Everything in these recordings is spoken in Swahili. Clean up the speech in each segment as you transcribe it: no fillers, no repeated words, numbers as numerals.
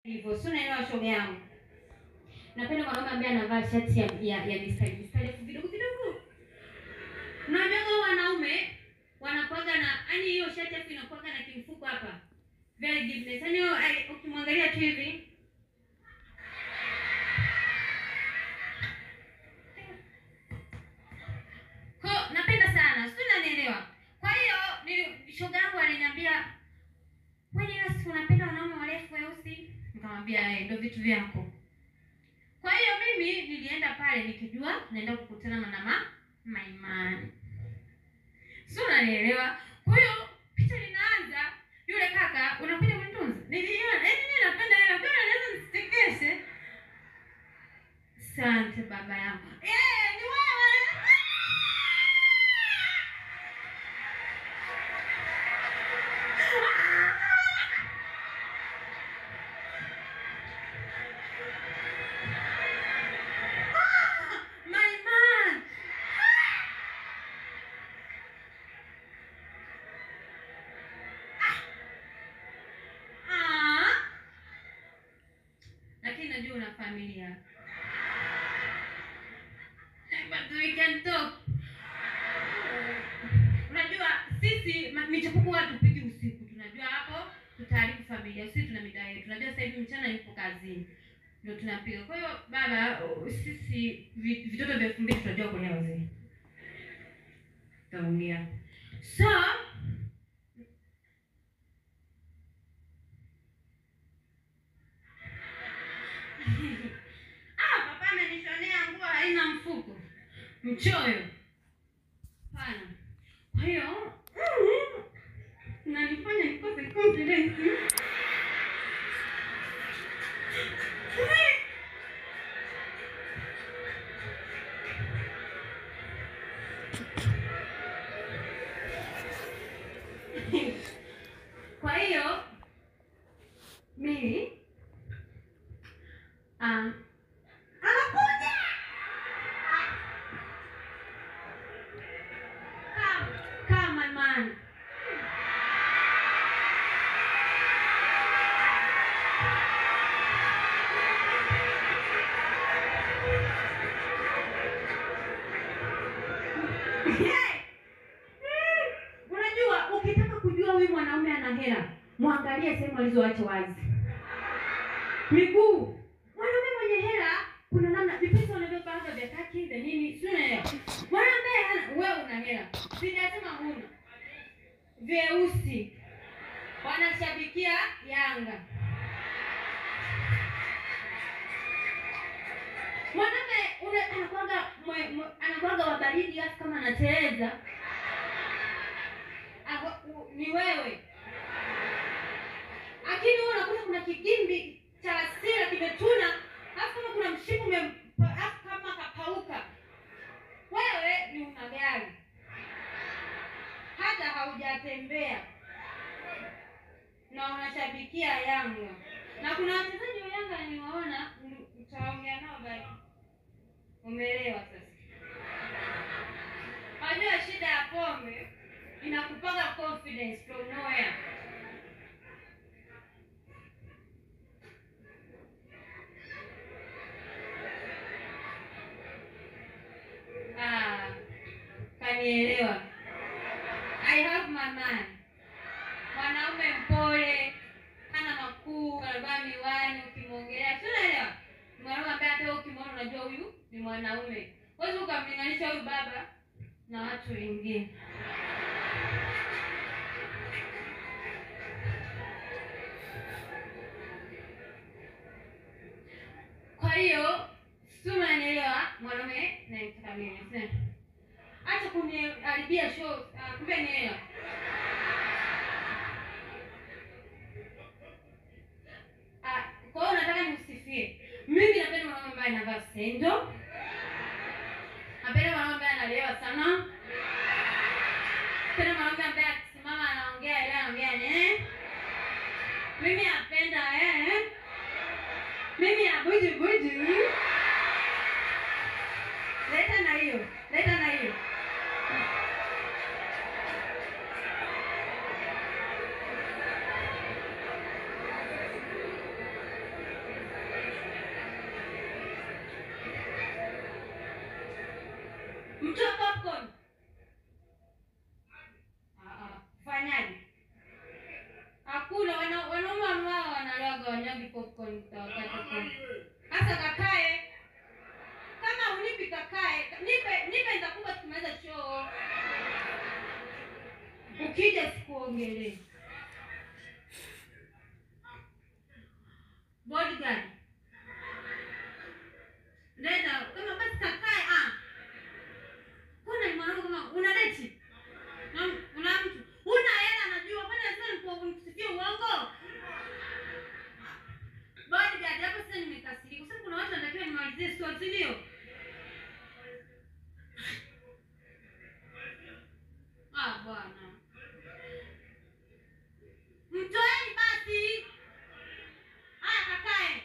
hivyo. Sio naelewa shoga yangu. Napenda mwanaume ambaye anavaa shati ya mistari kidogo kidogo. Unajua wanaume wanakuaga na yani hiyo shati hapo inakuaga na kimfuko hapa. Very goodness. Yaani ukimwangalia tu hivi. Kwa napenda sana. Sio unanielewa. Kwa hiyo shoga yangu aliniambia, "Wewe leo siku unapenda wanaume warefu weusi?" Nikamwambia, "Ndio vitu vyako." Kwa hiyo mimi nilienda pale nikijua naenda kukutana na maimani. Sio unanielewa? Kwa hiyo picha linaanza, yule kaka unakuja kunitunza. Niliona, mimi napenda hilo. Kwa hiyo naweza nisitekeshe. Asante baba yangu. Ni wewe. Lakini najua una familia. But we can talk. Unajua sisi michepuko hatupigi usiku. Tunajua hapo tutaharibu familia. Sisi tuna mida yetu. Tunajua sasa hivi mchana yupo kazini. Ndio tunapiga. Kwa hiyo baba, sisi vitoto vya 2000 tunajua kulea wazee. Taumia. So papa amenishonea nguo haina mfuko. Mchoyo. Hapana. Kwa hiyo nanifanya nikose confidence. Kwa hiyo mimi anakuja. Come on man. Unajua ukitaka kujua huyu mwanaume ana hela, muangalie sehemu alizoacha wazi. Miguu. Mwanaume mwenye hela kuna namna vipesa wanavyopanga vya kaki vya nini, sio naelewa. Mwanaume wewe una hela. Sijasema huna. Vyeusi. Wanashabikia Yanga. Mwanaume anakuaga wa baridi hata kama anateleza. Ni wewe. Lakini wewe unakuta kuna kigimbi cha hasira kimetuna, halafu kama kuna mshipu kama kapauka. Wewe ni una gari. Hata haujatembea. Na unashabikia Yanga. Na kuna wachezaji wa Yanga niwaona, utaongea nao bali. Umeelewa sasa? Unajua shida ya pombe inakupaga confidence from nowhere. Kanielewa. I have my man. Mwanaume mpole, hana makuu, anavaa miwani, ukimwongelea tunaelewa. Mwanaume ambaye hata ukimwona unajua huyu ni mwanaume. Wewe ukamlinganisha huyu baba na watu wengine. Kwa hiyo sio unanielewa mwanaume na mtakabili. Acha kuniharibia show, kumbe nielewa. Kwa hiyo nataka nikusifie. Mimi napenda mwanaume ambaye anavaa sendo. Napenda mwanaume ambaye analewa sana. Napenda mwanaume ambaye akisimama anaongea ile anaongea mimi napenda mimi abuju. Leta na hiyo. sinunuagi popcorn wakati. Sasa kakae. Kama unipi kakae, nipe nitakupa tukimaliza show. Ukija sikuongelee. Bodyguard. Leta kama basi kakae kuna mwanangu kama una date. Una mtu. Una hela anajua bwana sasa nikusifia uongo. Bodyguard hapo sasa nimekasirika. Sasa kuna watu wanatakiwa nimalizie story ndio. Bwana. Mtoeni basi. Kakae.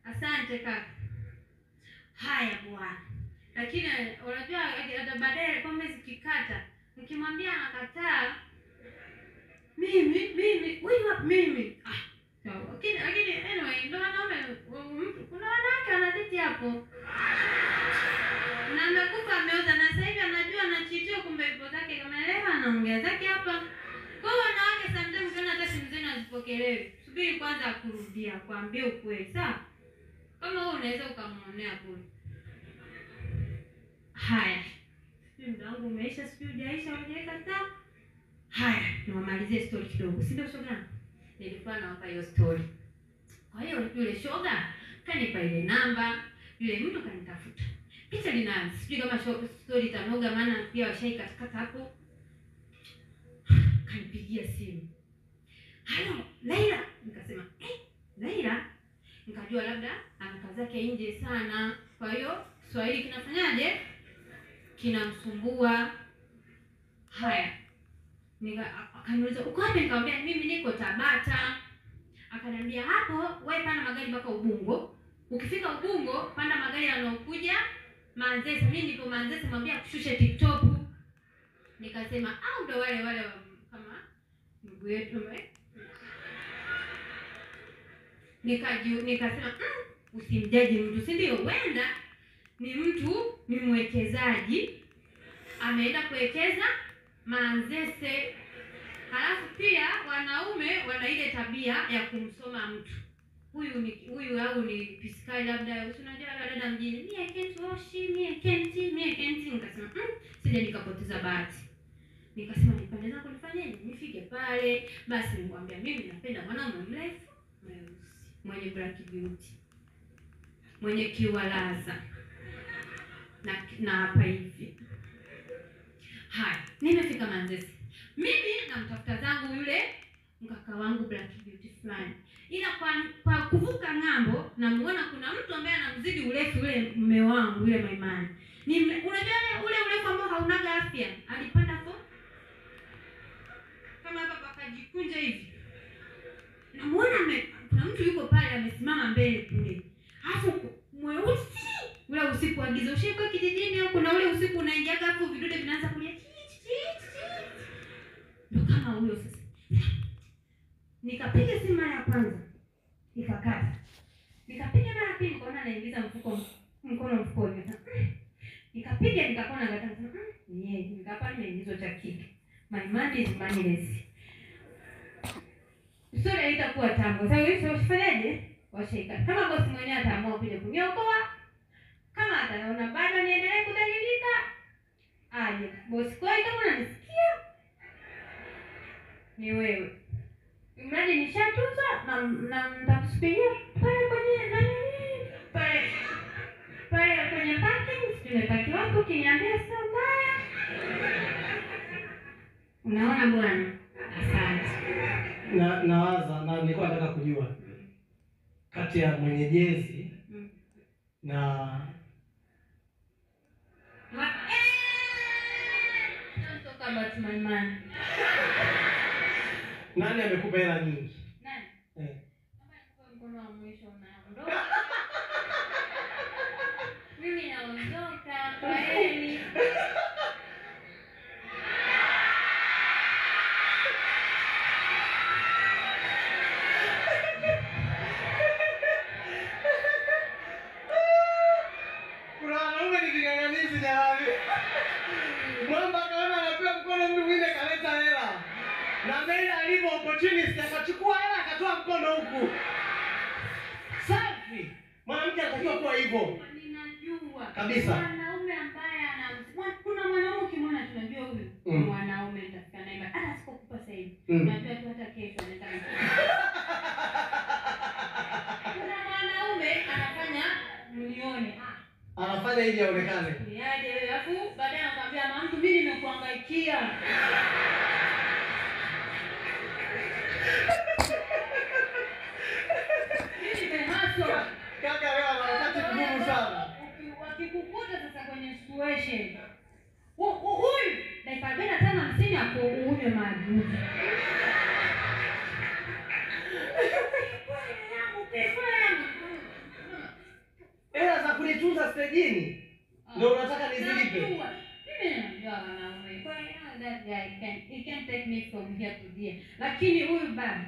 Asante kaka. Haya bwana. Lakini unajua hata baadaye pombe zikikata, nikimwambia anakataa, mimi. Lakini anyway, ndio wanaume kuna wanawake wanaditi hapo. Na amekufa ameoza na sasa hivi anajua anachitio kumbe ipo zake kama leo anaongea zake hapa. Kwa hiyo wanawake sometimes kana hata simu zenu hazipokelewi. Subiri kwanza kurudia, kuambia ukweli, sawa? Kama wewe unaweza ukamuonea bure. Haya. Muda wangu umeisha, sijui hujaikataa. Haya, nimalizie story kidogo. Si ndio shoga? Nilikuwa nawapa hiyo story. Kwa hiyo yule shoga kanipa ile namba, yule mtu kanitafuta. Picha linaanza. Sijui kama story tanoga maana pia washaikatakata hapo. Kanipigia simu. Halo, Laila. Nikasema, Laila. Nikajua labda anakaa zake nje sana. Kwa hiyo Swahili kinafanyaje? Kinamsumbua. Haya. Akaniuliza, "Uko wapi?" Nikamwambia, "Mimi niko Tabata." Akaniambia, "Hapo wewe panda magari mpaka Ubungo. Ukifika Ubungo, panda magari yanayokuja Manzese." Mimi niko Manzese, mwambia kushushe TikTok. Nikasema, ndio wale kama ndugu yetu nikasema, usimjaji mtu, si ndio? Wenda ni mtu ni mwekezaji ameenda kuwekeza Manzese. Halafu pia wanaume wana ile tabia ya kumsoma mtu. Huyu au ni piskali labda, unajua dada mjini, mimi I can't wash, mimi I can't. Nikasema, sije nikapoteza bahati. Nikasema nipande zangu nifanyeje? Nifike pale, basi nimwambia mimi napenda mwanaume mrefu, mweusi, mwenye black beauty, mwenye kiwalaza. Na hapa hivi. Haya, nimefika Manzese. Mimi namtafuta zangu yule mkaka wangu black beauty fulani. Ila kwa kuvuka ng'ambo namuona kuna mtu ambaye anamzidi urefu yule mume wangu yule Maimani. Unajua ule urefu ambao haunaga afya. Alipanda hapo kama hapa pakajikunja hivi. Namuona kuna mtu yuko pale amesimama mbele kule. Alafu mweusi ule usiku wa giza. Ushiko kijijini huko na ule usiku unaingia hapo vidude vinaanza kulia. Ndio kama huyo sasa. Nikapiga simu mara ya kwanza. Ikakata. Nikapiga mara ya pili nikaona anaingiza mkono mfukoni. Nikapiga nikaona ngata sana. Nikapata nimeingizwa cha kike. My man is manless. Sura itakuwa tamu. Sasa hiyo usifanyaje? Washaika. Kama bosi mwenyewe ataamua kuja kuniokoa, kama ataona bado niendelee kudhalilika, aje. Bosi kwa kama unanisikia, ni wewe. Mradi nishatunza na nitakusubiria pale kwenye pale kwenye parking, tumepaki wako kiniambia sasa mbaya. Unaona bwana? Asante. Na nilikuwa nataka kujua kati ya mwenye jezi na don't talk about my man. Nani amekupa hela nyingi? Nani? Kama alikuwa mkono wa mwisho unaondoka. Mimi naondoka kwa heri. opportunist akachukua hela akatoa mkono huku. Safi. Mwanamke anatakiwa kuwa hivyo. Ninajua. Kabisa. Mwanaume ambaye kuna mwanaume ukimwona tunajua huyu mwanaume nitafika naye hata sikokupa sasa hivi. Unajua tu hata kesho anaweza kuna mwanaume anafanya mlione. Anafanya ili aonekane. Niaje wewe afu baadaye anakuambia na mtu mimi nimekuangaikia. Kaka wewe ana wakati mgumu sana. Wakikukuta sasa kwenye situation. Huyu dakika 45 hapo unywe maji. Hela za kunitunza stejini ndio unataka nizilipe. Mimi najua wanaume. Kwa hiyo that guy he can take me from here to there. Lakini huyu baba